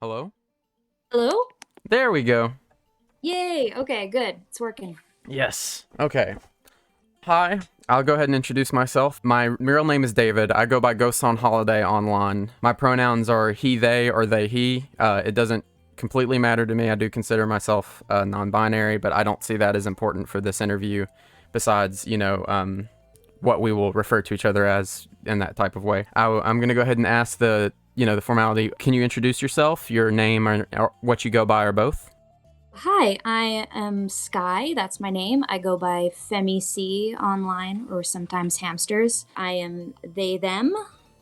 Hello? Hello? There we go. Yay! Okay, good. It's working. Yes. Okay. Hi. I'll go ahead and introduce myself. My real name is David. I go by GhostsOnHoliday online. My pronouns are he, they, or they, he. It doesn't completely matter to me. I do consider myself non-binary, but I don't see that as important for this interview. Besides, what we will refer to each other as in that type of way. I'm gonna go ahead and ask the formality. Can you introduce yourself, your name, or what you go by, or both? Hi, I am Sky. That's my name. I go by PhemieC online or sometimes Hamsters. I am they, them,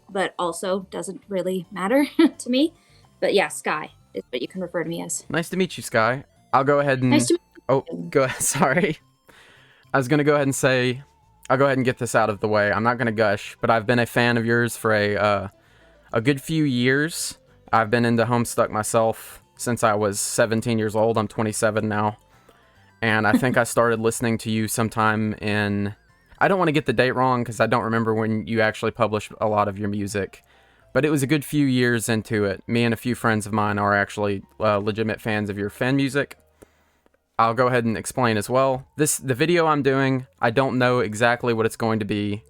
but also doesn't really matter to me. But yeah, Sky is what you can refer to me as. Nice to meet you, Sky. I'll go ahead Nice and. to Oh, meet you. go ahead. Sorry. I was going to go ahead and say. I'll go ahead and get this out of the way. I'm not going to gush, but I've been a fan of yours for a good few years. I've been into Homestuck myself since I was 17 years old. I'm 27 now. And I think I started listening to you sometime in. I don't want to get the date wrong because I don't remember when you actually published a lot of your music. But it was a good few years into it. Me and a few friends of mine are actually legitimate fans of your fan music. I'll go ahead and explain as well. The video I'm doing, I don't know exactly what it's going to be.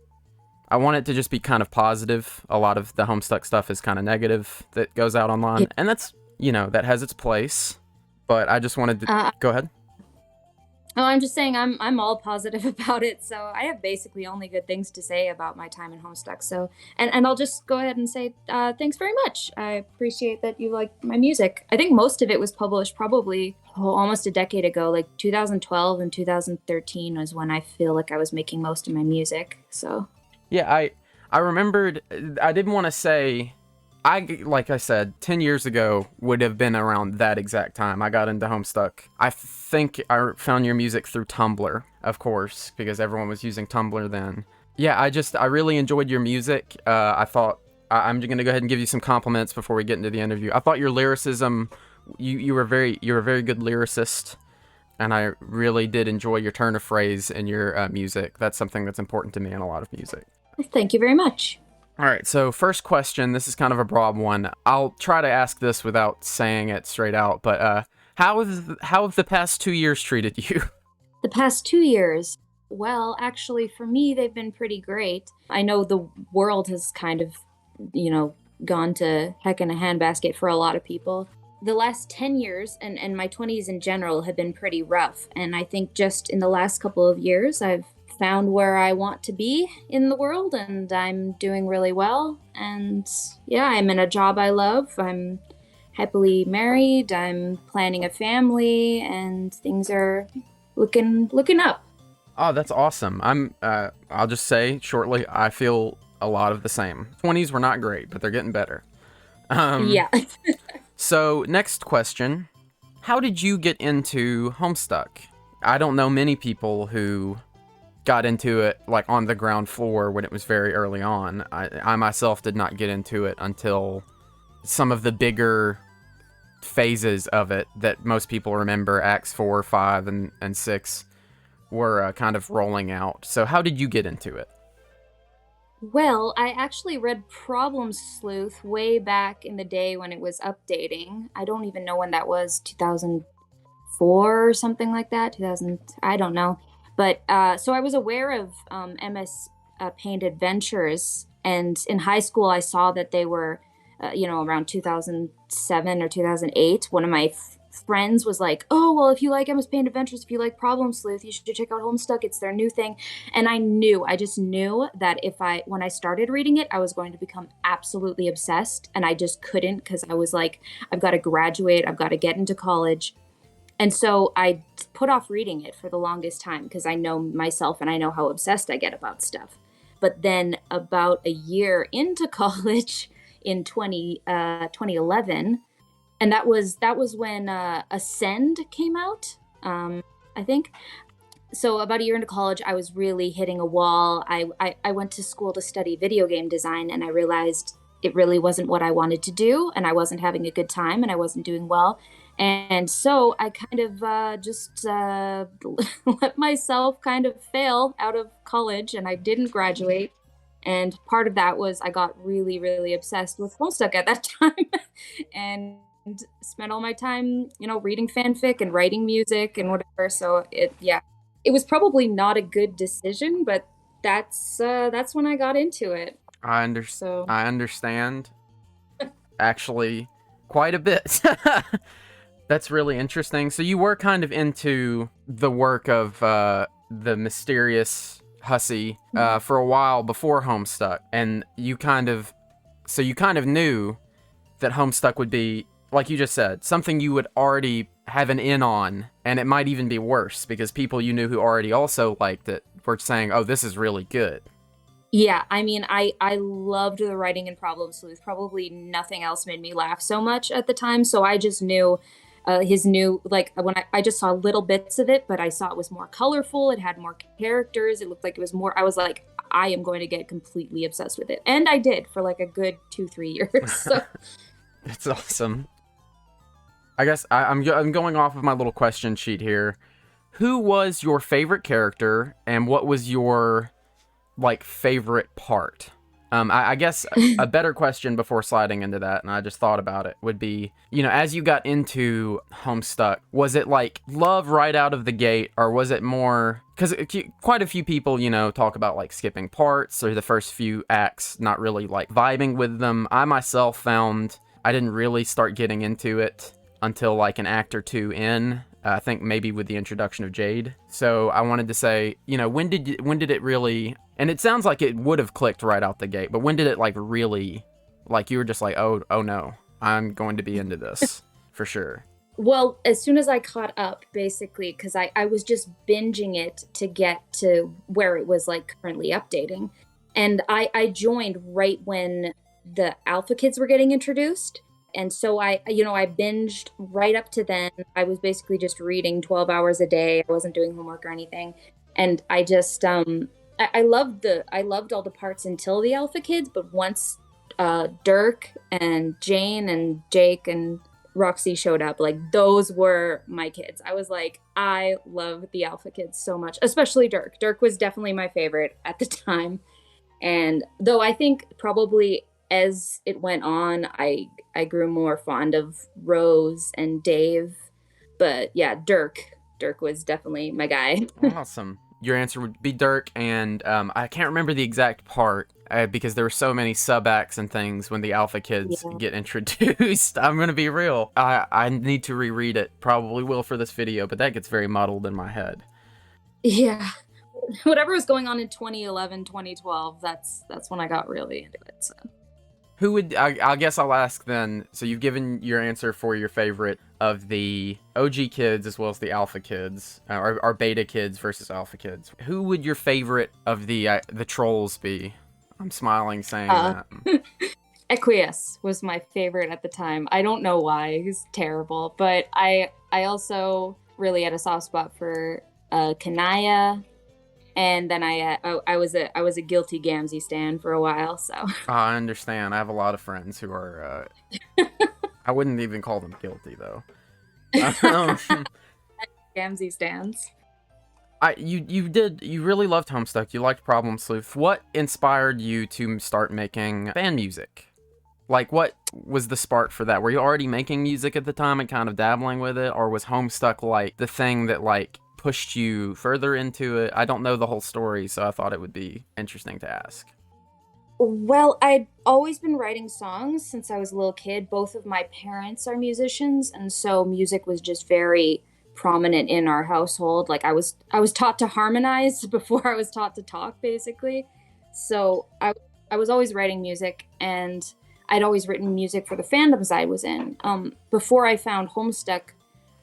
I want it to just be kind of positive. A lot of the Homestuck stuff is kind of negative that goes out online, and that's, that has its place. But I just wanted to Uh, go ahead. oh, I'm just saying I'm all positive about it. So I have basically only good things to say about my time in Homestuck. So and I'll just go ahead and say thanks very much. I appreciate that you like my music. I think most of it was published probably almost a decade ago, like 2012 and 2013 was when I feel like I was making most of my music. So Yeah, I remembered. I didn't want to say. Like I said, 10 years ago would have been around that exact time I got into Homestuck. I think I found your music through Tumblr, of course, because everyone was using Tumblr then. Yeah, I really enjoyed your music. I thought I'm gonna go ahead and give you some compliments before we get into the interview. I thought your lyricism, you're a very good lyricist, and I really did enjoy your turn of phrase in your music. That's something that's important to me in a lot of music. thank you very much. All right, so first question. This is kind of a broad one. I'll try to ask this without saying it straight out, but how have the past 2 years treated you? The past 2 years, well, actually, for me, they've been pretty great. I know the world has kind of, you know, gone to heck in a handbasket for a lot of people. The last 10 years and my 20s in general have been pretty rough. And I think just in the last couple of years, I've found where I want to be in the world and I'm doing really well. And yeah, I'm in a job I love. I'm happily married. I'm planning a family and things are looking up. Oh, that's awesome. I'll just say shortly, I feel a lot of the same. 20s were not great, but they're getting better. Um, Yeah. so next question. How did you get into Homestuck? I don't know many people who got into it like on the ground floor when it was very early on. I myself did not get into it until some of the bigger phases of it that most people remember, Acts 4, 5, and 6, were kind of rolling out. So how did you get into it? Well, I actually read Problem Sleuth way back in the day when it was updating. I don't even know when that was, 2004 or something like that. 2000, I don't know. But so I was aware of MS Paint Adventures, and in high school I saw that they were, around 2007 or 2008. One of my friends was like, "Oh, well, if you like MS Paint Adventures, if you like Problem Sleuth, you should check out Homestuck. It's their new thing." And I just knew that when I started reading it, I was going to become absolutely obsessed, and I just couldn't because I was like, I've got to graduate, I've got to get into college. And so I put off reading it for the longest time because I know myself and I know how obsessed I get about stuff. But then about a year into college in 2011, and that was when Ascend came out, I think. So about a year into college, I was really hitting a wall. I went to school to study video game design, and I realized it really wasn't what I wanted to do, and I wasn't having a good time, and I wasn't doing well. And so I kind of just let myself kind of fail out of college, and I didn't graduate. And part of that was I got really, really obsessed with Homestuck at that time. And and spent all my time, reading fanfic and writing music and whatever. So yeah, it was probably not a good decision, but that's when I got into it. So I understand actually quite a bit. That's really interesting. So you were kind of into the work of the mysterious hussy for a while before Homestuck, and you kind of knew that Homestuck would be, like you just said, something you would already have an in on, and it might even be worse because people you knew who already also liked it were saying, "Oh, this is really good." yeah, I mean, I loved the writing in Problem Sleuth. Probably nothing else made me laugh so much at the time. So I just knew his new, like, when I just saw little bits of it, but I saw it was more colorful. It had more characters. It looked like it was more. I was like, I am going to get completely obsessed with it, and I did for like a good 2-3 years. So It's awesome. I guess I'm going off of my little question sheet here. Who was your favorite character, and what was your like favorite part? I guess a better question before sliding into that, and I just thought about it, would be, as you got into Homestuck, was it like love right out of the gate, or was it more, because quite a few people, talk about like skipping parts or the first few acts, not really like vibing with them. I myself found I didn't really start getting into it until like an act or two in. I think maybe with the introduction of Jade. So I wanted to say, when did it really? And it sounds like it would have clicked right out the gate, but when did it like really, like you were just like, oh no, I'm going to be into this for sure. well, as soon as I caught up, basically, because I was just binging it to get to where it was like currently updating. And I joined right when the Alpha Kids were getting introduced. And so I binged right up to then. I was basically just reading 12 hours a day. I wasn't doing homework or anything. And I just, I loved all the parts until the Alpha Kids, but once Dirk and Jane and Jake and Roxy showed up, like those were my kids. I was like, I love the Alpha Kids so much, especially Dirk. Dirk was definitely my favorite at the time. And though I think probably as it went on, I grew more fond of Rose and Dave. But yeah, Dirk was definitely my guy. Awesome. Your answer would be Dirk, and I can't remember the exact part because there were so many sub acts and things when the Alpha Kids Yeah. get introduced. I'm gonna be real. I need to reread it. Probably will for this video, but that gets very muddled in my head. Yeah. Whatever was going on in 2011, 2012, that's when I got really into it. So. Who would I guess I'll ask then. So you've given your answer for your favorite of the OG kids as well as the Alpha Kids, or Beta Kids versus Alpha Kids. Who would your favorite of the trolls be? I'm smiling saying that. Equius was my favorite at the time. I don't know why. He's terrible, but I also really had a soft spot for Kanaya, and then I was a guilty Gamzee stan for a while. So I understand. I have a lot of friends who are. I wouldn't even call them guilty though. Um, Gamzee stans. you really loved Homestuck. You liked Problem Sleuth. What inspired you to start making fan music? Like, what was the spark for that? Were you already making music at the time and kind of dabbling with it, or was Homestuck like the thing that like pushed you further into it? I don't know the whole story, so I thought it would be interesting to ask. Well, I'd always been writing songs since I was a little kid. Both of my parents are musicians, and so music was just very prominent in our household. Like I was taught to harmonize before I was taught to talk, basically. So I was always writing music, and I'd always written music for the fandoms I was in. Before I found Homestuck,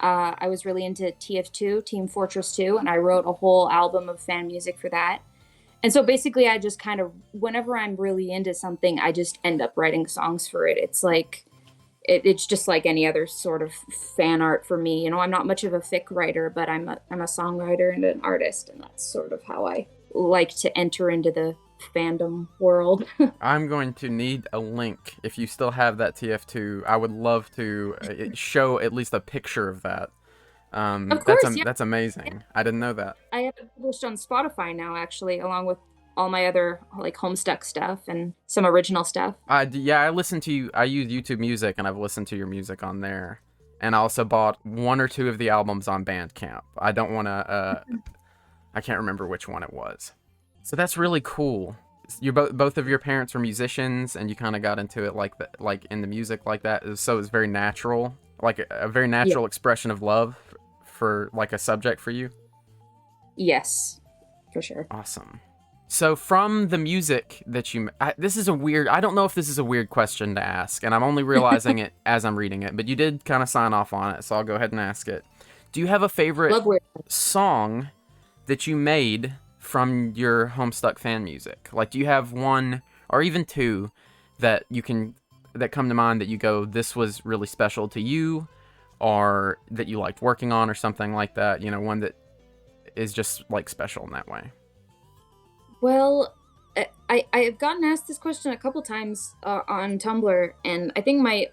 I was really into TF2, Team Fortress 2, and I wrote a whole album of fan music for that. And so basically, I just kind of, whenever I'm really into something, I just end up writing songs for it. It's like, it's just like any other sort of fan art for me. I'm not much of a fic writer, but I'm a songwriter and an artist, and that's sort of how I like to enter into the fandom world. I'm going to need a link if you still have that TF2. I would love to show at least a picture of that. Of course, yeah. That's amazing. I didn't know that. I have it published on Spotify now, actually, along with all my other like Homestuck stuff and some original stuff. Yeah, I listen to you. I use YouTube Music, and I've listened to your music on there. And I also bought one or two of the albums on Bandcamp. I don't want to. I can't remember which one it was. So that's really cool. You both of your parents were musicians, and you kind of got into it like that, like in the music like that. So it's very natural, like a very natural expression of love for like a subject for you. Yes, for sure. Awesome. So from the music that this is a weird, I don't know if this is a weird question to ask, and I'm only realizing it as I'm reading it, but you did kind of sign off on it, so I'll go ahead and ask it. Do you have a favorite song that you made from your Homestuck fan music? Like, do you have one, or even two, that come to mind that you go, this was really special to you, or that you liked working on, or something like that, one that is just like special in that way? Well, I've gotten asked this question a couple times on Tumblr, and I think my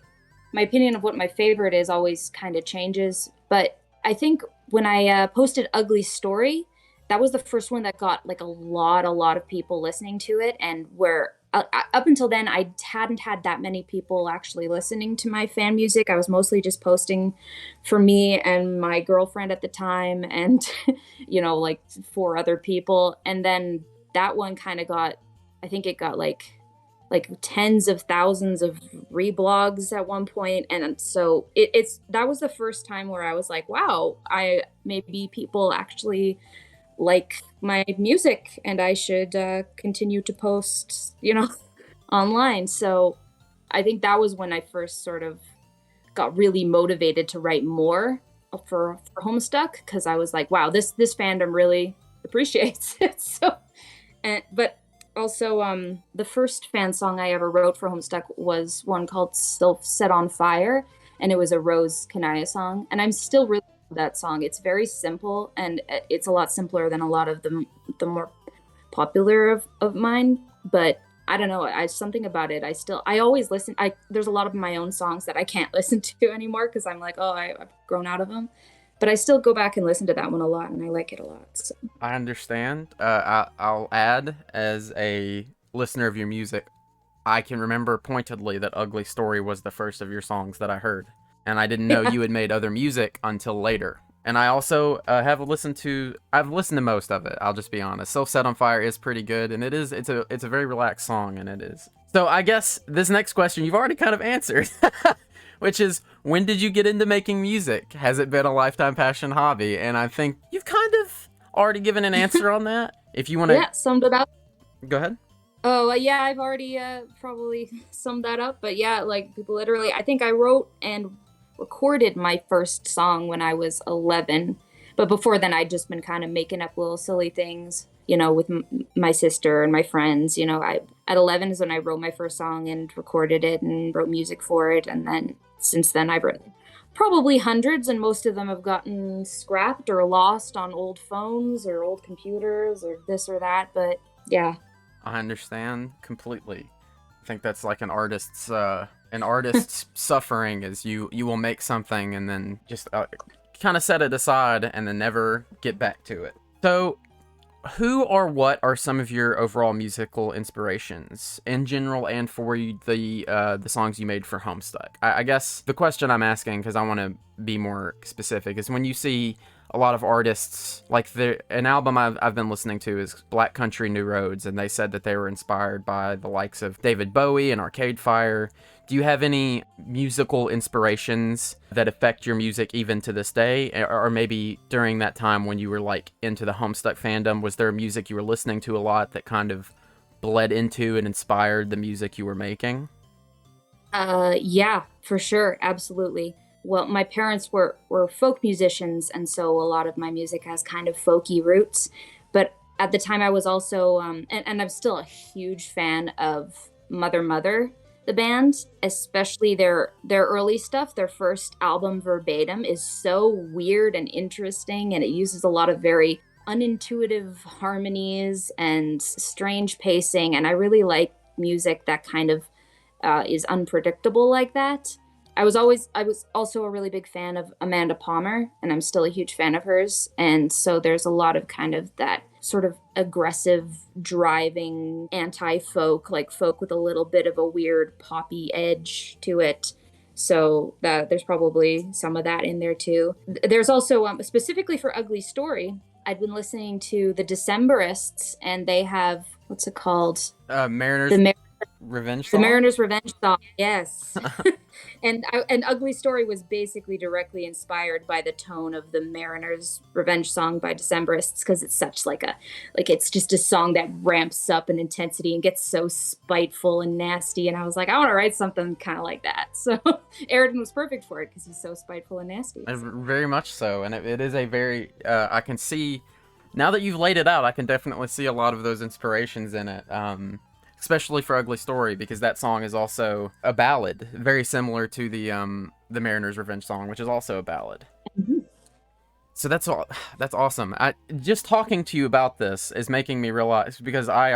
opinion of what my favorite is always kind of changes. But I think when I posted Ugly Story, that was the first one that got like a lot of people listening to it, and where up until then I hadn't had that many people actually listening to my fan music. I was mostly just posting for me and my girlfriend at the time, and like 4 other people, and then that one kind of got, I think it got like tens of thousands of reblogs at one point. And so that was the first time where I was like, wow, maybe people actually like my music, and I should continue to post, online. So I think that was when I first sort of got really motivated to write more for Homestuck, because I was like, wow, this fandom really appreciates it. So, but also the first fan song I ever wrote for Homestuck was one called Set on Fire, and it was a Rose Kanaya song, and I'm still really proud of that song. It's very simple, and it's a lot simpler than a lot of the more popular of mine, but I don't know, something about it. I always listen. There's a lot of my own songs that I can't listen to anymore because I'm like, I've grown out of them. But I still go back and listen to that one a lot, and I like it a lot. So. I understand. I'll add, as a listener of your music, I can remember pointedly that Ugly Story was the first of your songs that I heard, and I didn't know you had made other music until later. And I also I've listened to most of it. I'll just be honest. Set on Fire is pretty good, and it's a very relaxed song, and it is. So I guess this next question you've already kind of answered, which is, when did you get into making music? Has it been a lifetime passion hobby? And I think you've kind of already given an answer on that. If you want to, summed it up. Go ahead. Oh yeah, I've already probably summed that up. But yeah, like literally, I think I wrote and recorded my first song when I was 11, but before then I'd just been kind of making up little silly things, with my sister and my friends. At 11 is when I wrote my first song and recorded it and wrote music for it, and then since then I've written probably hundreds, and most of them have gotten scrapped or lost on old phones or old computers or this or that. But yeah, I understand completely. I think that's like an artist's suffering, is you will make something and then just kind of set it aside and then never get back to it. So who or what are some of your overall musical inspirations in general, and for the songs you made for Homestuck? I guess the question I'm asking, because I want to be more specific, is when you see a lot of artists, like an album I've been listening to is Black Country New Roads, and they said that they were inspired by the likes of David Bowie and Arcade Fire. Do you have any musical inspirations that affect your music even to this day? Or maybe during that time when you were like into the Homestuck fandom, was there music you were listening to a lot that kind of bled into and inspired the music you were making? Yeah, for sure. Absolutely. Well, my parents were folk musicians, and so a lot of my music has kind of folky roots. But at the time I was also, and I'm still a huge fan of Mother, the band, especially their early stuff. Their first album, Verbatim, is so weird and interesting, and it uses a lot of very unintuitive harmonies and strange pacing, and I really like music that kind of is unpredictable like that. I was also a really big fan of Amanda Palmer, and I'm still a huge fan of hers. And so there's a lot of kind of that sort of aggressive, driving anti-folk, like folk with a little bit of a weird poppy edge to it. So that there's probably some of that in there too. There's also specifically for Ugly Story, I'd been listening to the Decemberists, and they have what's it called? Mariner's The Revenge the song? Mariner's Revenge song, yes. And Ugly Story was basically directly inspired by the tone of the Mariner's Revenge song by Decemberists, because it's such like it's just a song that ramps up in intensity and gets so spiteful and nasty. And I was like, I want to write something kind of like that. So Aridin was perfect for it because he's so spiteful and nasty. Very much so, and it is a very, I can see, now that you've laid it out, I can definitely see a lot of those inspirations in it. Especially for Ugly Story, because that song is also a ballad, very similar to the Mariner's Revenge song, which is also a ballad. Mhm. So that's awesome. Just talking to you about this is making me realize, because I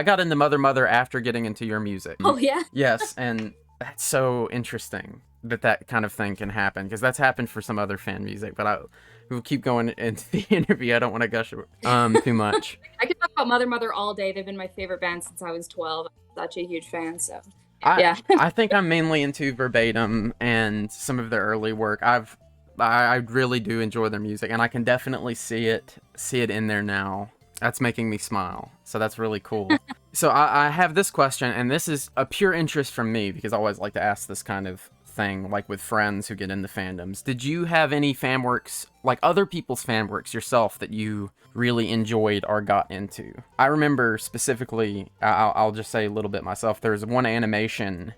got into Mother Mother after getting into your music. Oh yeah. Yes, and that's so interesting that kind of thing can happen, because that's happened for some other fan music, but we'll keep going into the interview. I don't want to gush too much. I could talk about Mother Mother all day. They've been my favorite band since I was 12. I'm such a huge fan, so I yeah. I think I'm mainly into Verbatim and some of their early work. I really do enjoy their music, and I can definitely see it in there now. That's making me smile. So that's really cool. So I have this question, and this is a pure interest from me, because I always like to ask this kind of thing, like with friends who get into fandoms. Did you have any fan works, like other people's fan works yourself, that you really enjoyed or got into? I remember specifically, I'll just say a little bit myself, there's one animation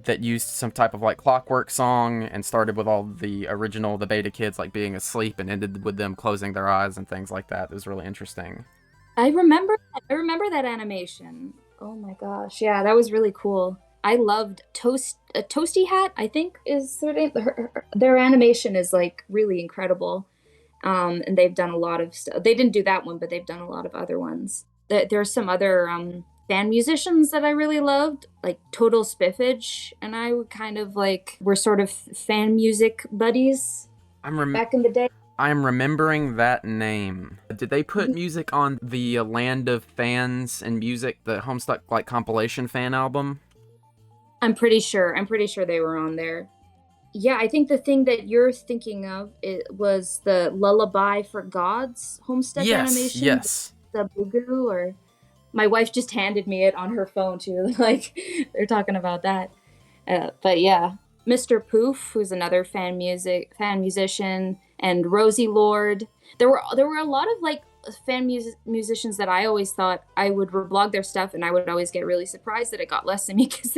that used some type of like Clockwork song and started with all the beta kids like being asleep and ended with them closing their eyes and things like that. It was really interesting. I remember that animation. Oh my gosh. Yeah, that was really cool. I loved Toasty Hat, I think is their name. Their animation is like really incredible. And they've done a lot of stuff. They didn't do that one, but they've done a lot of other ones. There's some other fan musicians that I really loved, like TotalSpiffage, and I would kind of like were sort of fan music buddies back in the day. I'm remembering that name. Did they put music on the Land of Fans and Music, the Homestuck like compilation fan album? I'm pretty sure. I'm pretty sure they were on there. Yeah, I think the thing that you're thinking of was the Lullaby for Gods Homestuck Yes, animation, yes. the Boogaloo, or my wife just handed me it on her phone too. Like they're talking about that. But yeah, Mr. Poof, who's another fan musician, and Rosie Lord. There were a lot of like musicians that I always thought I would reblog their stuff, and I would always get really surprised that it got less than me, because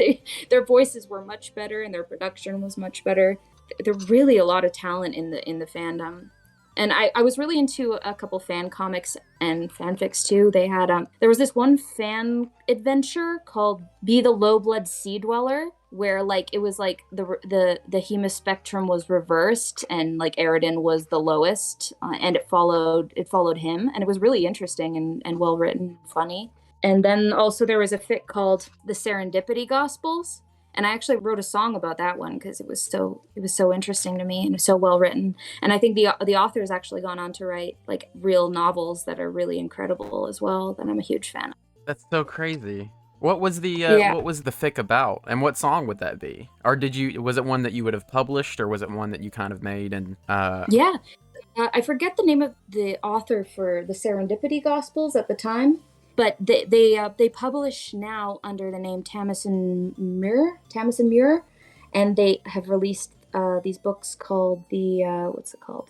their voices were much better and their production was much better. There's really a lot of talent in the fandom. And I was really into a couple fan comics and fanfics too. They had there was this one fan adventure called Be the Low Blood Sea Dweller, where like it was like the hemaspectrum was reversed, and like Aridin was the lowest, and it followed him, and it was really interesting and well written, funny. And then also there was a fic called The Serendipity Gospels, and I actually wrote a song about that one because it was so interesting to me and so well written. And I think the author has actually gone on to write like real novels that are really incredible as well, that I'm a huge fan of. That's so crazy. What was the Yeah. what was the fic about, and what song would that be? Or was it one that you would have published, or was it one that you kind of made and Yeah. I forget the name of the author for the Serendipity Gospels at the time, but they publish now under the name Tamsin Muir, and they have released these books called what's it called?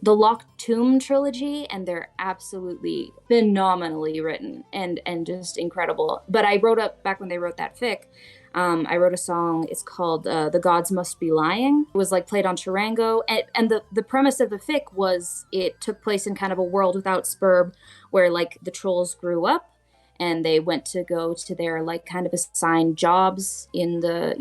The Locked Tomb trilogy, and they're absolutely phenomenally written and just incredible. But I wrote up back when they wrote that fic. I wrote a song. It's called "The Gods Must Be Lying." It was like played on charango, and the premise of the fic was it took place in kind of a world without Spurb, where like the trolls grew up, and they went to go to their like kind of assigned jobs in the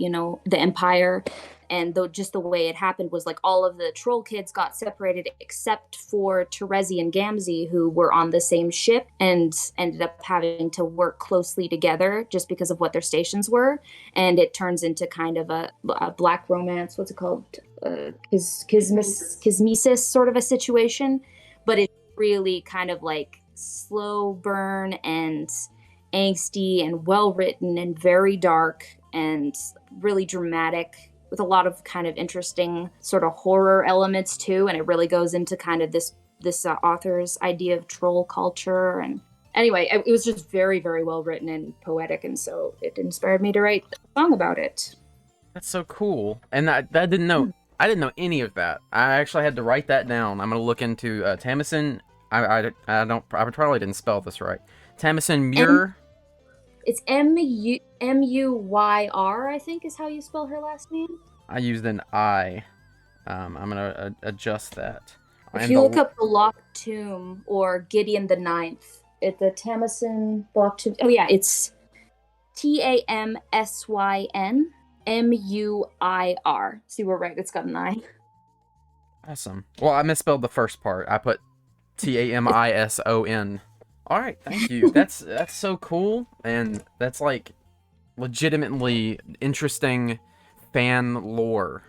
the empire, And though just the way it happened was like all of the troll kids got separated except for Terezi and Gamzee, who were on the same ship and ended up having to work closely together just because of what their stations were. And it turns into kind of a black romance. What's it called? Kismesis sort of a situation. But it's really kind of like slow burn and angsty and well written and very dark and really dramatic with a lot of kind of interesting sort of horror elements too. And it really goes into kind of this author's idea of troll culture. And anyway, it was just very, very well written and poetic. And so it inspired me to write a song about it. That's so cool. And I didn't know. I didn't know any of that. I actually had to write that down. I'm gonna look into Tamsin. I probably didn't spell this right. Tamsin Muir. It's Muyr, I think is how you spell her last name. I used an I. I'm gonna adjust that. If you look up the Locked Tomb or Gideon the Ninth, it's the Tamsin Locked Tomb. Oh yeah, it's TAMSYN MUIR. See, we're right. It's got an I. Awesome. Well, I misspelled the first part. I put TAMISON. All right, thank you. That's so cool, and that's like legitimately interesting fan lore.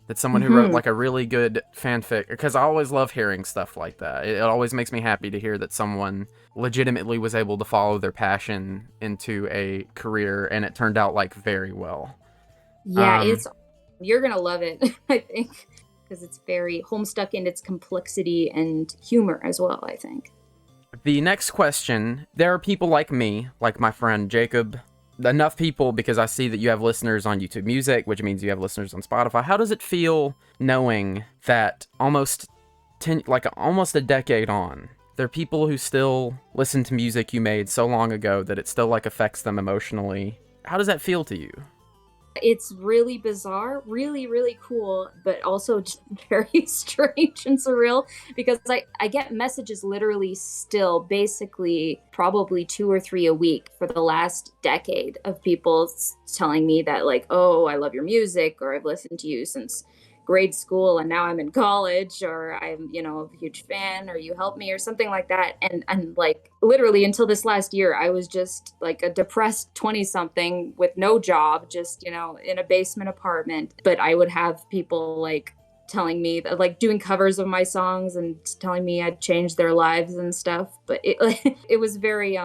That someone who wrote like a really good fanfic, because I always love hearing stuff like that. It always makes me happy to hear that someone legitimately was able to follow their passion into a career, and it turned out like very well. Yeah, you're gonna love it, I think, because it's very Homestuck in its complexity and humor as well, I think. The next question, there are people like me, like my friend Jacob, enough people because I see that you have listeners on YouTube Music, which means you have listeners on Spotify. How does it feel knowing that almost a decade on, there are people who still listen to music you made so long ago that it still like affects them emotionally? How does that feel to you? It's really bizarre, really, really cool, but also just very strange and surreal because I get messages literally still basically probably 2 or 3 a week for the last decade of people telling me that like, oh, I love your music, or I've listened to you since grade school and now I'm in college, or I'm, a huge fan, or you helped me or something like that. And like literally until this last year, I was just like a depressed 20 something with no job, just, in a basement apartment. But I would have people like telling me that, like doing covers of my songs and telling me I'd changed their lives and stuff. But it was very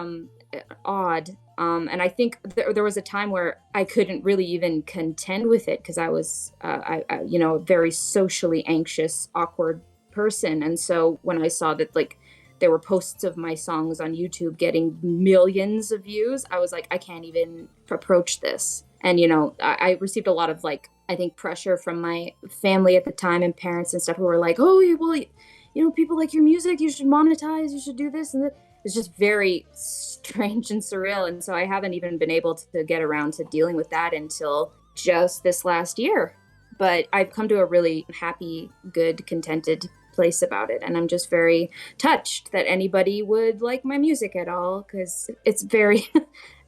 odd. And I think there was a time where I couldn't really even contend with it because I was, a very socially anxious, awkward person. And so when I saw that, like, there were posts of my songs on YouTube getting millions of views, I was like, I can't even approach this. And, I received a lot of, like, I think pressure from my family at the time and parents and stuff who were like, oh, well, people like your music, you should monetize, you should do this and that. It's just very strange and surreal. And so I haven't even been able to get around to dealing with that until just this last year. But I've come to a really happy, good, contented place about it. And I'm just very touched that anybody would like my music at all, because it's very,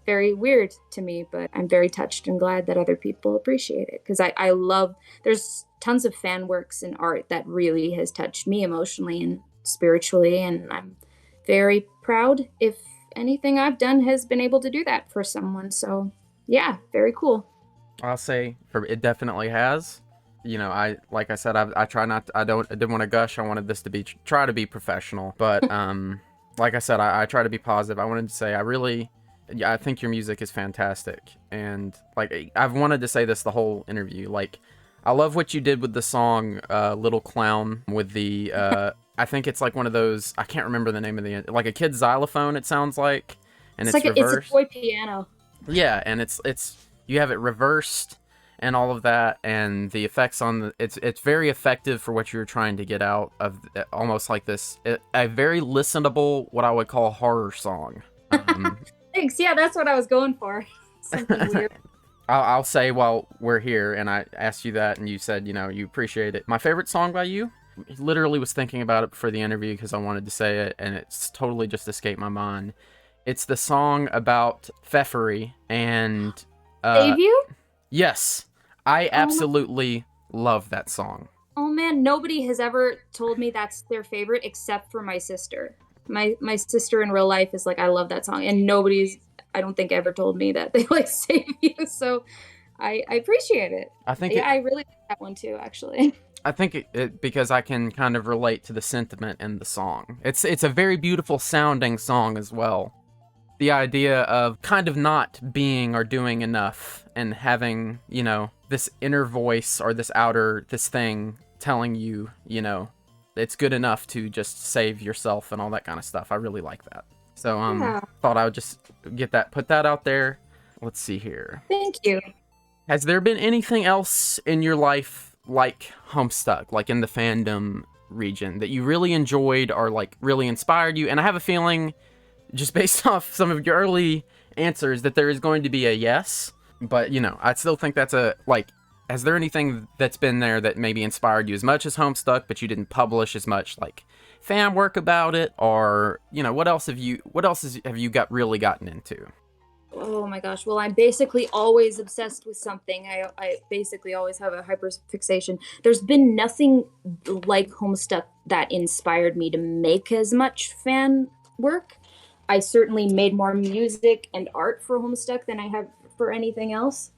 very weird to me. But I'm very touched and glad that other people appreciate it, because I love, there's tons of fan works and art that really has touched me emotionally and spiritually. And I'm very proud if anything I've done has been able to do that for someone. So yeah, very cool. I'll say it definitely has. Like I said, I try not to, I didn't want to gush. I wanted this to try to be professional, but like I said, I try to be positive. I wanted to say I think your music is fantastic, and like I've wanted to say this the whole interview. Like, I love what you did with the song Little Clown with the I think it's like one of those, I can't remember the name of like a kid's xylophone, it sounds like, and it's like reversed. It's a toy piano. Yeah, and it's you have it reversed and all of that, and the effects on it's very effective for what you're trying to get out of, almost like this a very listenable, what I would call horror song. Thanks. Yeah, that's what I was going for. Something weird. I'll say while we're here, and I asked you that, and you said you appreciate it. My favorite song by you. Literally was thinking about it before the interview because I wanted to say it, and it's totally just escaped my mind. It's the song about Pfeffery and Save You? Yes, I absolutely Love that song. Oh man, nobody has ever told me that's their favorite except for my sister. My sister in real life is like, I love that song, and nobody's, I don't think, ever told me that they like Save You. So I appreciate it. I think Yeah, it, I really like that one too, actually. I think it because I can kind of relate to the sentiment in the song. It's a very beautiful sounding song as well. The idea of kind of not being or doing enough and having, this inner voice or this thing telling you, it's good enough to just save yourself and all that kind of stuff. I really like that. So, Yeah, thought I would just put that out there. Let's see here. thank you. Has there been anything else in your life like Homestuck, like in the fandom region, that you really enjoyed or like really inspired you? And I have a feeling, just based off some of your early answers, that there is going to be a yes. But, I still think that's has there anything that's been there that maybe inspired you as much as Homestuck, but you didn't publish as much, like, fan work about it? Or, what else have you really gotten into? Oh my gosh. Well, I'm basically always obsessed with something. I basically always have a hyperfixation. There's been nothing like Homestuck that inspired me to make as much fan work. I certainly made more music and art for Homestuck than I have for anything else.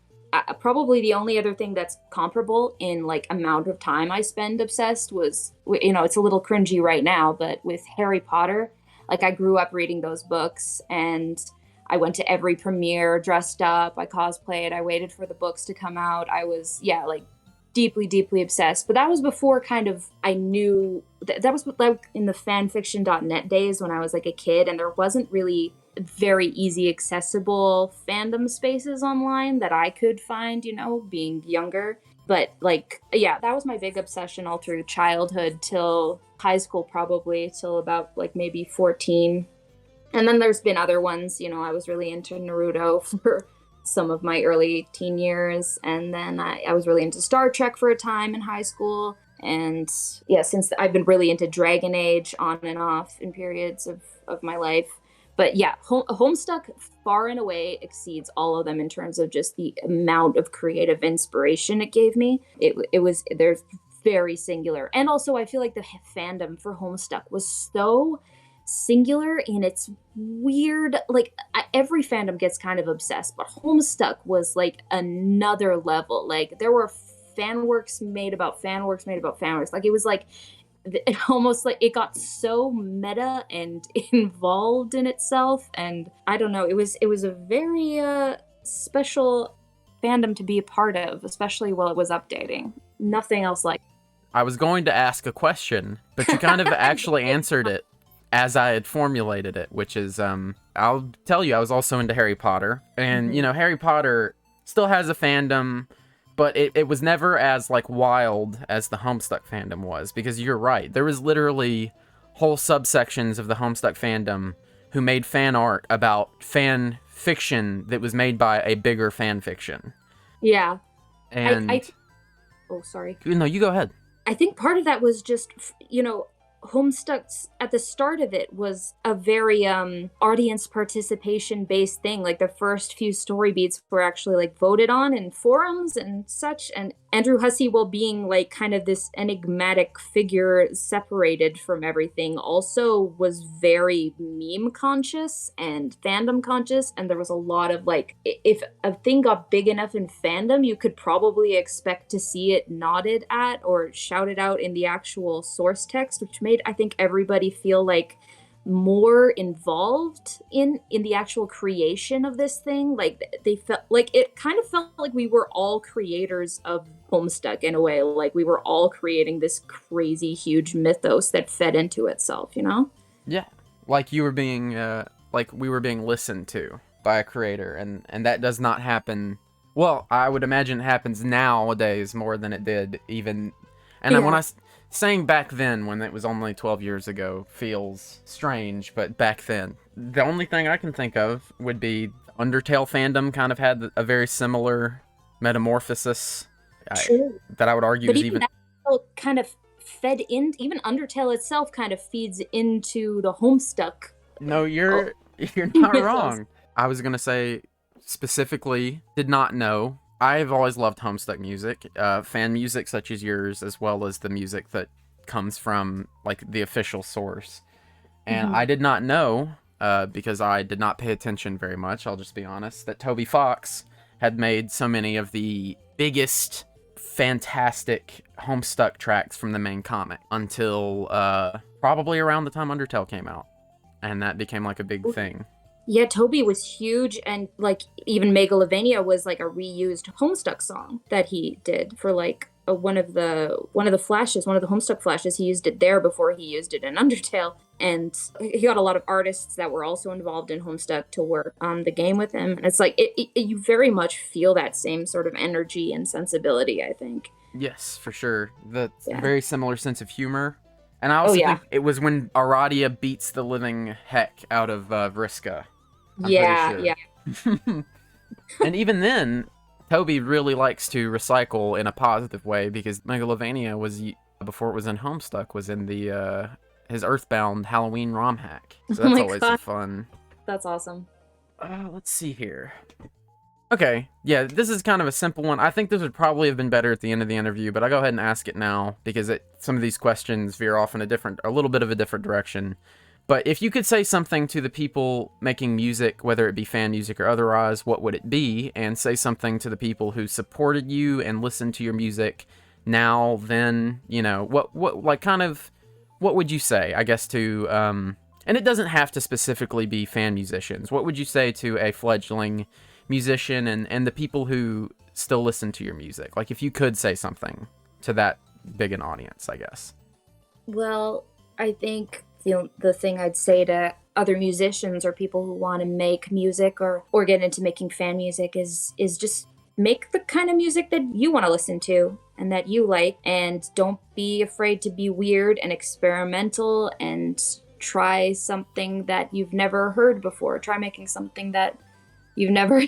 Probably the only other thing that's comparable in like amount of time I spend obsessed was, it's a little cringy right now, but with Harry Potter. Like, I grew up reading those books, and I went to every premiere dressed up. I cosplayed. I waited for the books to come out. I was, like, deeply, deeply obsessed. But that was before kind of I knew that was like in the fanfiction.net days when I was like a kid, and there wasn't really very easy accessible fandom spaces online that I could find, being younger. But like, yeah, that was my big obsession all through childhood till high school, probably till about like maybe 14. And then there's been other ones, I was really into Naruto for some of my early teen years. And then I was really into Star Trek for a time in high school. And yeah, since I've been really into Dragon Age on and off in periods of my life. But yeah, Homestuck far and away exceeds all of them in terms of just the amount of creative inspiration it gave me. They're very singular. And also I feel like the fandom for Homestuck was so singular in its weird, like, every fandom gets kind of obsessed, but Homestuck was like another level. Like, there were fan works made about fan works made about fan works. Like, it was like almost like it got so meta and involved in itself, and I don't know, it was a very special fandom to be a part of, especially while it was updating. Nothing else like. I was going to ask a question, but you kind of actually answered it as I had formulated it, which is, I'll tell you, I was also into Harry Potter, and, Harry Potter still has a fandom, but it was never as, like, wild as the Homestuck fandom was, because you're right, there was literally whole subsections of the Homestuck fandom who made fan art about fan fiction that was made by a bigger fan fiction. Yeah. And... oh, sorry. No, you go ahead. I think part of that was just, Homestuck at the start of it was a very audience participation based thing. Like, the first few story beats were actually like voted on in forums and such, and Andrew Hussey, while being like kind of this enigmatic figure separated from everything, also was very meme conscious and fandom conscious. And there was a lot of like, if a thing got big enough in fandom, you could probably expect to see it nodded at or shouted out in the actual source text, which made, I think, everybody feel like more involved in the actual creation of this thing. Like, they felt like it kind of felt like we were all creators of Homestuck in a way. Like, we were all creating this crazy huge mythos that fed into itself, Yeah, like you were being like we were being listened to by a creator, and that does not happen. Well, I would imagine it happens nowadays more than it did even. And Yeah. when I saying back then, when it was only 12 years ago, feels strange, but back then, the only thing I can think of would be Undertale fandom kind of had a very similar metamorphosis. True. That I would argue But is even even... that kind of fed in, even Undertale itself kind of feeds into the Homestuck. No, you're not wrong. I was gonna say, specifically, did not know I've always loved Homestuck music, fan music such as yours, as well as the music that comes from like the official source. And Hmm. I did not know, because I did not pay attention very much, I'll just be honest, that Toby Fox had made so many of the biggest, fantastic Homestuck tracks from the main comic until probably around the time Undertale came out. And that became like a big thing. Yeah, Toby was huge, and like even Megalovania was like a reused Homestuck song that he did for like one of the flashes, one of the Homestuck flashes. He used it there before he used it in Undertale, and he got a lot of artists that were also involved in Homestuck to work on the game with him. And it's like you very much feel that same sort of energy and sensibility, I think. Yes, for sure. The Yeah. very similar sense of humor. And I Oh also yeah. think it was when Aradia beats the living heck out of Vriska. I'm pretty Yeah, sure. yeah. And even then, Toby really likes to recycle in a positive way because Megalovania was, before it was in Homestuck, was in the his Earthbound Halloween ROM hack. So Oh that's my always a god, fun. that's awesome. Let's see here. Okay, yeah, this is kind of a simple one. I think this would probably have been better at the end of the interview, but I'll go ahead and ask it now because some of these questions veer off in a little bit of a different direction. But if you could say something to the people making music, whether it be fan music or otherwise, what would it be? And say something to the people who supported you and listened to your music now, then, what, like, kind of, what would you say, I guess, to, and it doesn't have to specifically be fan musicians. What would you say to a fledgling musician and the people who still listen to your music? Like, if you could say something to that big an audience, I guess. Well, I think the thing I'd say to other musicians or people who want to make music or get into making fan music is just make the kind of music that you want to listen to and that you like, and don't be afraid to be weird and experimental and try something that you've never heard before. Try making something that you've never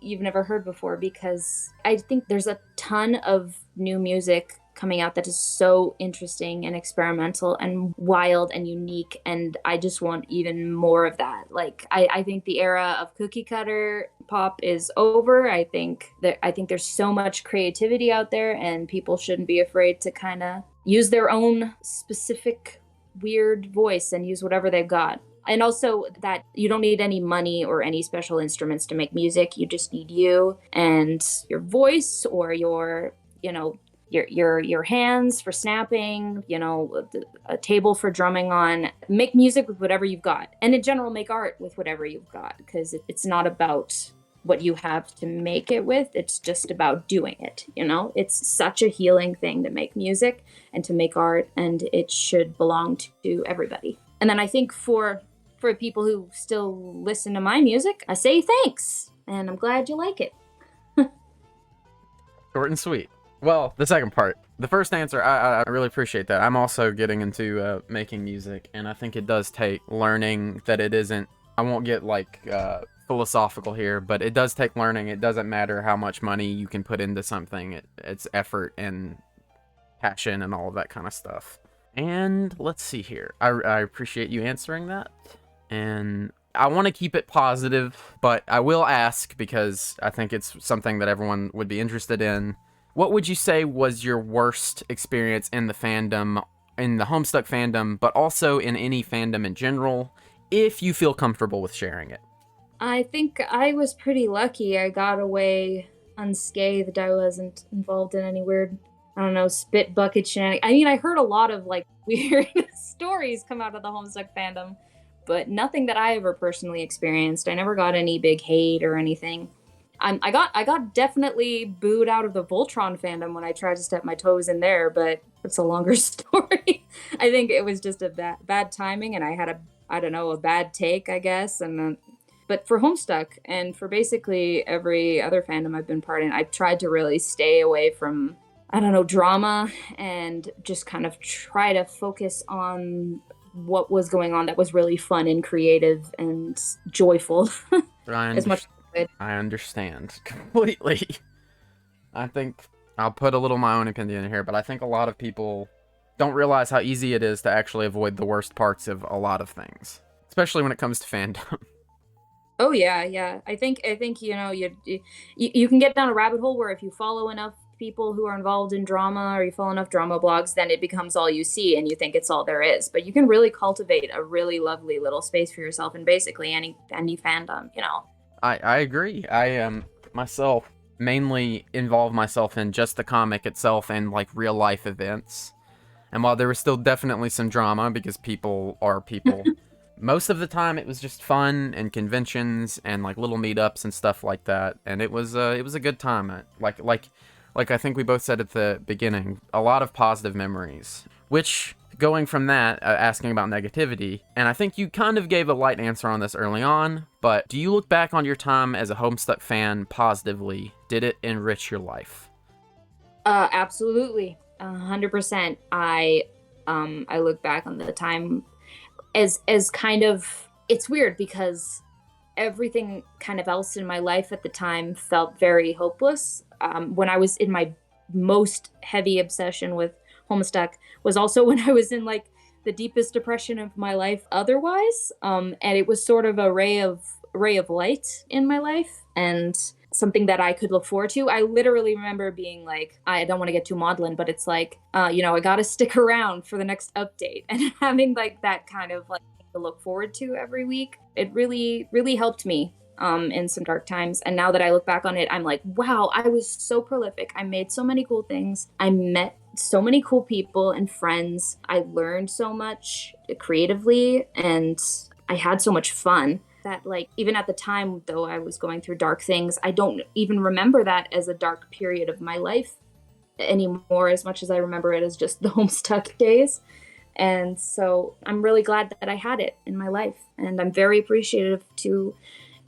you've never heard before, because I think there's a ton of new music coming out that is so interesting and experimental and wild and unique, and I just want even more of that. Like I think the era of cookie cutter pop is over. I think there's so much creativity out there, and people shouldn't be afraid to kind of use their own specific weird voice and use whatever they've got. And also that you don't need any money or any special instruments to make music. You just need you and your voice, or your hands for snapping, a table for drumming on. Make music with whatever you've got, and in general make art with whatever you've got, because it's not about what you have to make it with, it's just about doing it. It's such a healing thing to make music and to make art, and it should belong to everybody. And then I think for people who still listen to my music, I say thanks, and I'm glad you like it. Short and sweet. Well, the second part. The first answer, I really appreciate that. I'm also getting into making music, and I think it does take learning that it isn't... I won't get, philosophical here, but it does take learning. It doesn't matter how much money you can put into something. It's effort and passion and all of that kind of stuff. And let's see here. I appreciate you answering that. And I want to keep it positive, but I will ask because I think it's something that everyone would be interested in. What would you say was your worst experience in the fandom, in the Homestuck fandom, but also in any fandom in general, if you feel comfortable with sharing it? I think I was pretty lucky. I got away unscathed. I wasn't involved in any weird, I don't know, spit bucket shenanigans. I mean, I heard a lot of weird stories come out of the Homestuck fandom, but nothing that I ever personally experienced. I never got any big hate or anything. I got definitely booed out of the Voltron fandom when I tried to step my toes in there, but it's a longer story. I think it was just a bad timing, and I had a bad take, I guess. And but for Homestuck and for basically every other fandom I've been part in, I've tried to really stay away from, I don't know, drama, and just kind of try to focus on what was going on that was really fun and creative and joyful as much as I could. I understand completely. I think I'll put a little my own opinion in here, but I think a lot of people don't realize how easy it is to actually avoid the worst parts of a lot of things, especially when it comes to fandom. Oh yeah, yeah. I think you can get down a rabbit hole where if you follow enough people who are involved in drama or you follow enough drama blogs, then it becomes all you see and you think it's all there is. But you can really cultivate a really lovely little space for yourself in basically any fandom, you know. I agree. I myself mainly involve myself in just the comic itself and like real life events. And while there was still definitely some drama because people are people, most of the time it was just fun and conventions and like little meetups and stuff like that. And it was a good time. Like I think we both said at the beginning, a lot of positive memories. Which going from that, asking about negativity, and I think you kind of gave a light answer on this early on, but do you look back on your time as a Homestuck fan positively? Did it enrich your life? Absolutely. 100%. I look back on the time as kind of, it's weird because everything kind of else in my life at the time felt very hopeless. When I was in my most heavy obsession with Homestuck was also when I was in like the deepest depression of my life otherwise. And it was sort of a ray of light in my life and something that I could look forward to. I literally remember being like, I don't want to get too maudlin, but it's like, I got to stick around for the next update and having like that kind of like to look forward to every week. It really, really helped me in some dark times. And now that I look back on it, I'm like, wow, I was so prolific. I made so many cool things. I met so many cool people and friends. I learned so much creatively and I had so much fun that like even at the time though I was going through dark things, I don't even remember that as a dark period of my life anymore as much as I remember it as just the Homestuck days. And so I'm really glad that I had it in my life. And I'm very appreciative to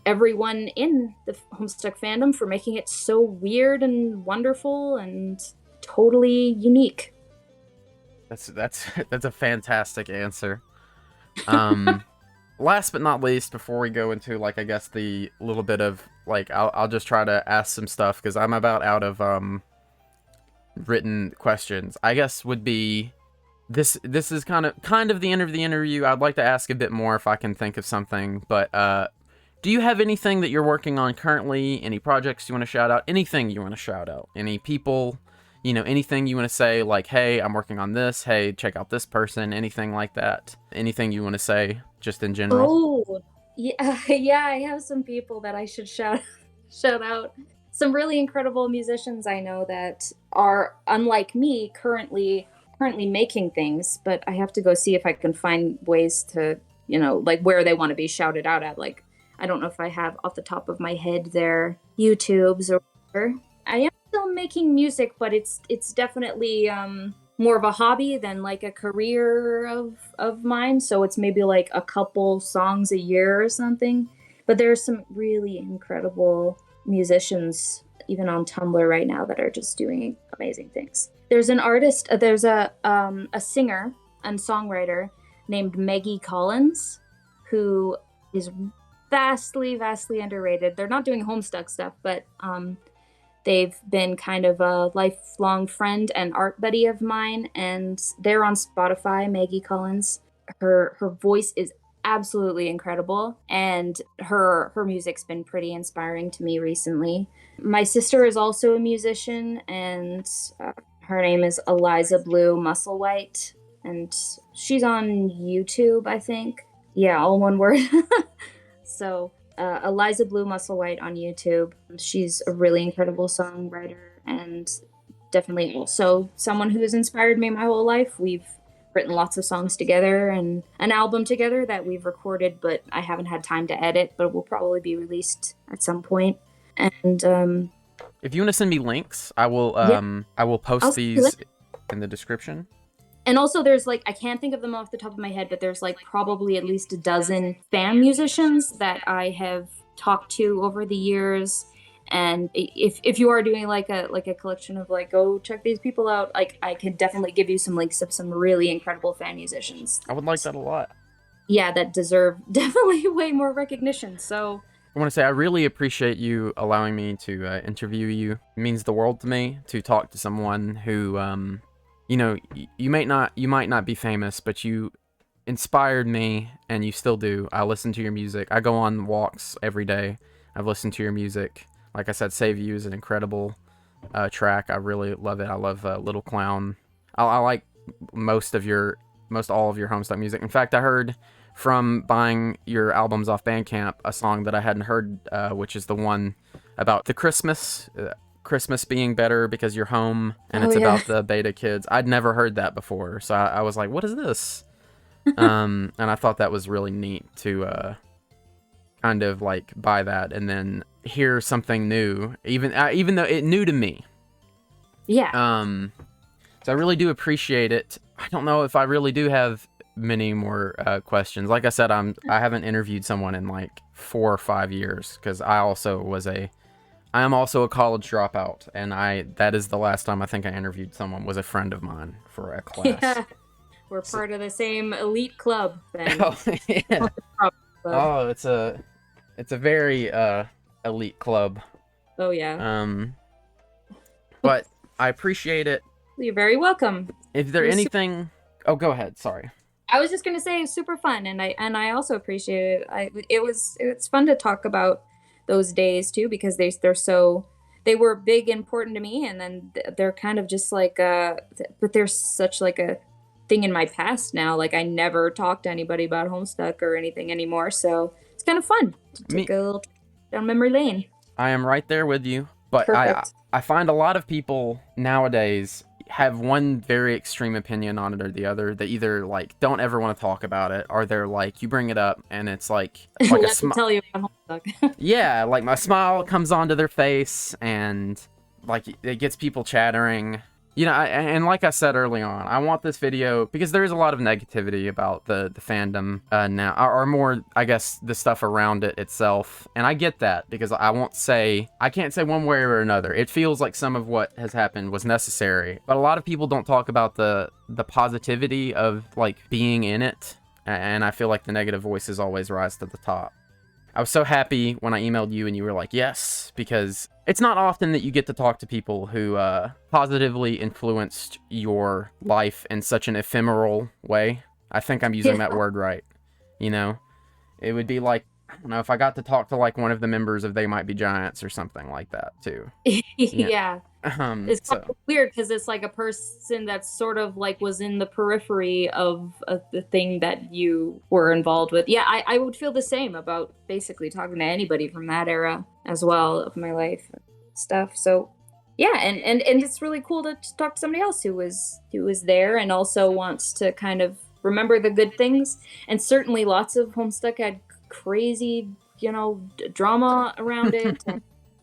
everyone in the Homestuck fandom for making it so weird and wonderful and totally unique. That's a fantastic answer. Um Last but not least, before we go into like I guess the little bit of like I'll just try to ask some stuff because I'm about out of written questions. I guess would be this is kind of the end of the interview. I'd like to ask a bit more if I can think of something, but do you have anything that you're working on currently? Any projects you want to shout out? Anything you want to shout out? Any people? Anything you want to say like, hey, I'm working on this. Hey, check out this person. Anything like that. Anything you want to say just in general? Oh, yeah, yeah, I have some people that I should shout out. Some really incredible musicians I know that are unlike me currently making things, but I have to go see if I can find ways to, like where they want to be shouted out at. Like I don't know if I have off the top of my head their YouTubes or whatever. I am still making music, but it's definitely more of a hobby than like a career of mine. So it's maybe like a couple songs a year or something. But there's some really incredible musicians even on Tumblr right now that are just doing amazing things. There's an artist, there's a singer and songwriter named Maggie Collins who is vastly underrated. They're not doing Homestuck stuff, but they've been kind of a lifelong friend and art buddy of mine, and they're on Spotify, Maggie Collins. Her voice is absolutely incredible, and her music's been pretty inspiring to me recently. My sister is also a musician, and her name is Eliza Blue Musselwhite, and she's on YouTube, I think. Yeah, all one word. So Eliza Blue Musselwhite on YouTube. She's a really incredible songwriter and definitely also someone who has inspired me my whole life. We've written lots of songs together and an album together that we've recorded, but I haven't had time to edit, but will probably be released at some point. And If you want to send me links, yeah, I will I'll post send you these in the description. And also there's like, I can't think of them off the top of my head, but there's like probably at least a dozen fan musicians that I have talked to over the years. And if you are doing like a collection of like, go check these people out, like I could definitely give you some links of some really incredible fan musicians. I would like that a lot. Yeah, that deserve definitely way more recognition. So I want to say I really appreciate you allowing me to interview you. It means the world to me to talk to someone who, you might not be famous, but you inspired me, and you still do. I listen to your music. I go on walks every day. I've listened to your music. Like I said, Save You is an incredible track. I really love it. I love Little Clown. I like most all of your Homestuck music. In fact, I heard from buying your albums off Bandcamp a song that I hadn't heard, which is the one about the Christmas being better because you're home, and it's about the beta kids. I'd never heard that before, so I was like, what is this? And I thought that was really neat to kind of like buy that and then hear something new, even though it new to me. Yeah. So I really do appreciate it. I don't know if I really do have many more questions. Like I said, I haven't interviewed someone in like 4 or 5 years, because I am also a college dropout, and that is the last time I think I interviewed someone was a friend of mine for a class. Yeah. We're part of the same elite club then. Oh, yeah. Oh, it's a very elite club. Oh yeah. But I appreciate it. You're very welcome. If there anything, oh, go ahead. Sorry. I was just gonna say it's super fun, and I also appreciate it. It's fun to talk about those days too, because they were big, important to me, and then they're kind of just like but there's such like a thing in my past now. Like I never talk to anybody about Homestuck or anything anymore, so it's kind of fun to take a little trip down memory lane. I am right there with you, but I find a lot of people nowadays have one very extreme opinion on it or the other. They either like don't ever want to talk about it, or they're like, you bring it up and it's like Let me tell you about Homestuck. Yeah, like my smile comes onto their face, and like it gets people chattering. You know, and like I said early on, I want this video because there is a lot of negativity about the fandom now, or more, I guess, the stuff around it itself. And I get that, because I can't say one way or another. It feels like some of what has happened was necessary, but a lot of people don't talk about the positivity of like being in it. And I feel like the negative voices always rise to the top. I was so happy when I emailed you and you were like, yes, because it's not often that you get to talk to people who positively influenced your life in such an ephemeral way. I think I'm using that word right. You know, it would be like, I don't know, if I got to talk to like one of the members of They Might Be Giants or something like that too. Yeah. It's kind of weird, because it's like a person that sort of like was in the periphery of the thing that you were involved with. Yeah, I would feel the same about basically talking to anybody from that era as well of my life and stuff. So yeah, and it's really cool to talk to somebody else who was there and also wants to kind of remember the good things. And certainly lots of Homestuck had crazy, drama around it. And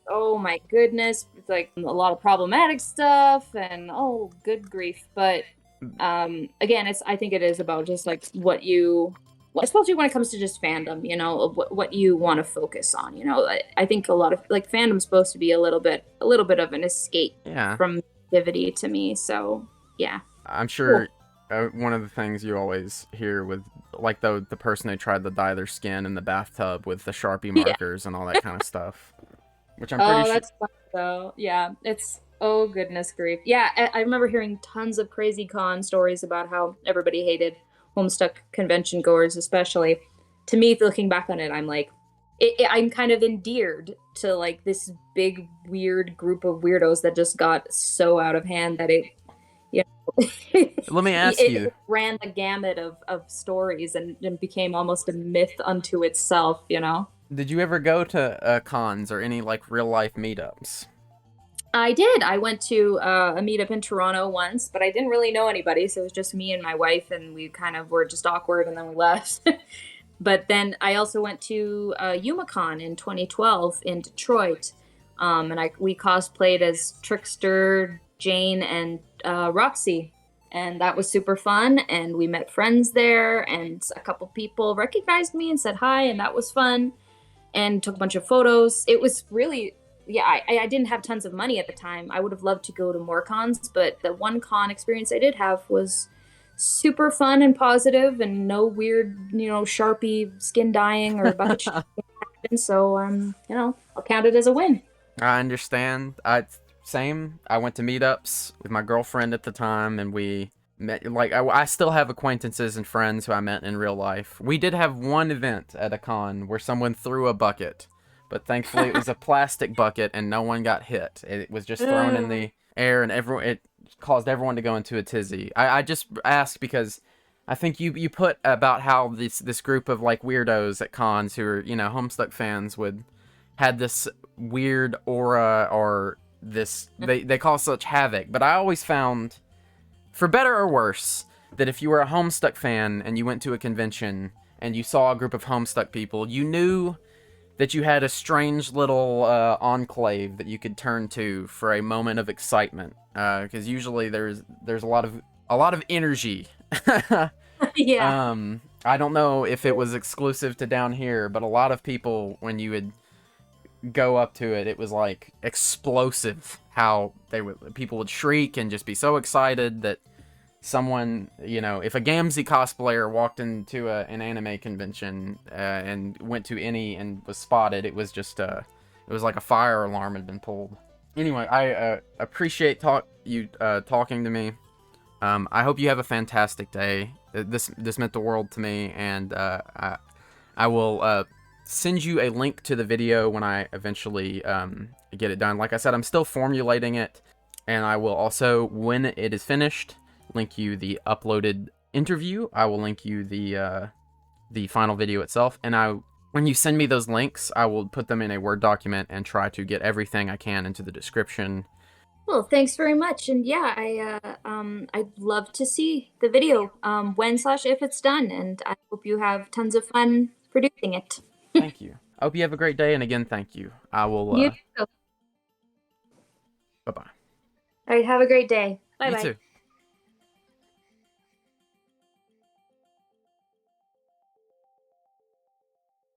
oh my goodness, it's like a lot of problematic stuff, and oh good grief. But again, I think it is about just like especially when it comes to just fandom, what you want to focus on. I think a lot of like fandom's supposed to be a little bit of an escape from negativity to me. So yeah, I'm sure. One of the things you always hear with like the person who tried to dye their skin in the bathtub with the Sharpie markers and all that kind of stuff, which I'm pretty sure. That's fun though. Yeah, it's oh goodness grief. Yeah, I remember hearing tons of crazy con stories about how everybody hated Homestuck convention goers, especially. To me, looking back on it, I'm like, I'm kind of endeared to like this big weird group of weirdos that just got so out of hand that it. Let me ask you. It ran the gamut of stories and became almost a myth unto itself, Did you ever go to cons or any like real life meetups? I did. I went to a meetup in Toronto once, but I didn't really know anybody, so it was just me and my wife, and we kind of were just awkward, and then we left. But then I also went to UmaCon in 2012 in Detroit, and we cosplayed as Trickster, Jane, and Roxy, and that was super fun, and we met friends there, and a couple people recognized me and said hi, and that was fun, and took a bunch of photos. It was really, I didn't have tons of money at the time. I would have loved to go to more cons, but the one con experience I did have was super fun and positive, and no weird, Sharpie skin dyeing or bucket happened, so I'll count it as a win. I understand. Same. I went to meetups with my girlfriend at the time, and we like I still have acquaintances and friends who I met in real life. We did have one event at a con where someone threw a bucket, but thankfully it was a plastic bucket and no one got hit. It was just thrown in the air and it caused everyone to go into a tizzy. I just ask because I think you put about how this group of like weirdos at cons who are, you know, Homestuck fans had this weird aura, or this they call such havoc. But I always found, for better or worse, that if you were a Homestuck fan and you went to a convention and you saw a group of Homestuck people, you knew that you had a strange little enclave that you could turn to for a moment of excitement. Because usually there's a lot of energy. Yeah. I don't know if it was exclusive to down here, but a lot of people, when you would go up to it, it was like explosive how people would shriek and just be so excited that someone, you know, if a Gamzee cosplayer walked into an anime convention and went to any and was spotted, it was just it was like a fire alarm had been pulled. Anyway, I appreciate talking to me. I hope you have a fantastic day. This meant the world to me, and I will send you a link to the video when I eventually get it done. Like I said, I'm still formulating it, and I will also, when it is finished, link you the uploaded interview. I will link you the final video itself, and when you send me those links, I will put them in a Word document and try to get everything I can into the description. Well, thanks very much. And yeah, I'd love to see the video when/if it's done, and I hope you have tons of fun producing it. Thank you. I hope you have a great day, and again, thank you. I will, You too. bye-bye. All right, have a great day. You Bye-bye. too.